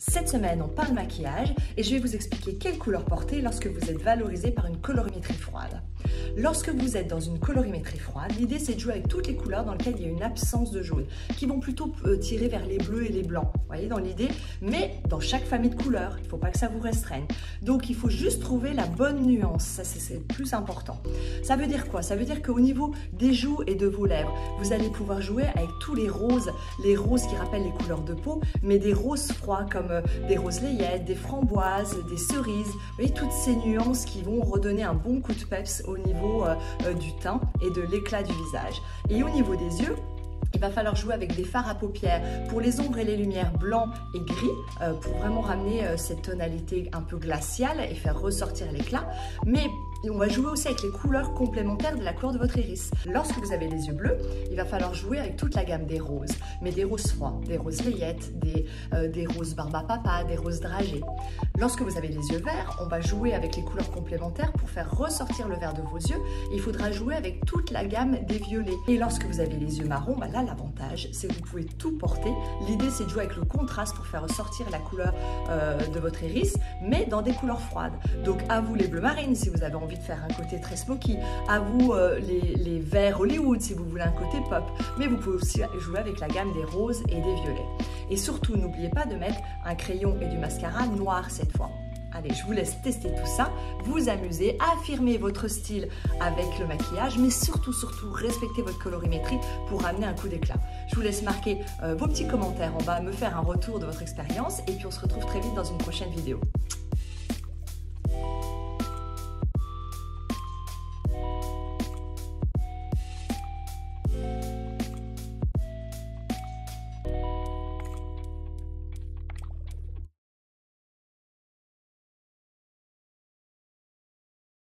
Cette semaine, on parle maquillage et je vais vous expliquer quelle couleur porter lorsque vous êtes valorisé par une colorimétrie froide. Lorsque vous êtes dans une colorimétrie froide, l'idée c'est de jouer avec toutes les couleurs dans lesquelles il y a une absence de jaune, qui vont plutôt tirer vers les bleus et les blancs, vous voyez dans l'idée, mais dans chaque famille de couleurs, il ne faut pas que ça vous restreigne. Donc il faut juste trouver la bonne nuance, ça c'est le plus important. Ça veut dire quoi? Ça veut dire qu'au niveau des joues et de vos lèvres, vous allez pouvoir jouer avec tous les roses qui rappellent les couleurs de peau, mais des roses froids comme des roses layettes, des framboises, des cerises, vous voyez toutes ces nuances qui vont redonner un bon coup de peps au niveau du teint et de l'éclat du visage. Et au niveau des yeux, il va falloir jouer avec des fards à paupières pour les ombres et les lumières blancs et gris pour vraiment ramener cette tonalité un peu glaciale et faire ressortir l'éclat. Mais on va jouer aussi avec les couleurs complémentaires de la couleur de votre iris. Lorsque vous avez les yeux bleus, il va falloir jouer avec toute la gamme des roses, mais des roses froids, des roses layettes, des roses barbe à papa, des roses dragées. Lorsque vous avez les yeux verts, on va jouer avec les couleurs complémentaires pour faire ressortir le vert de vos yeux. Il faudra jouer avec toute la gamme des violets. Et lorsque vous avez les yeux marrons, bah là l'avantage c'est que vous pouvez tout porter. L'idée c'est de jouer avec le contraste pour faire ressortir la couleur de votre iris, mais dans des couleurs froides. Donc à vous les bleus marines si vous avez envie de faire un côté très smoky, à vous les verts Hollywood si vous voulez un côté pop, mais vous pouvez aussi jouer avec la gamme des roses et des violets. Et surtout n'oubliez pas de mettre un crayon et du mascara noir cette fois. Allez, je vous laisse tester tout ça, vous amuser, affirmer votre style avec le maquillage, mais surtout respecter votre colorimétrie pour ramener un coup d'éclat. Je vous laisse marquer vos petits commentaires en bas, me faire un retour de votre expérience et puis on se retrouve très vite dans une prochaine vidéo.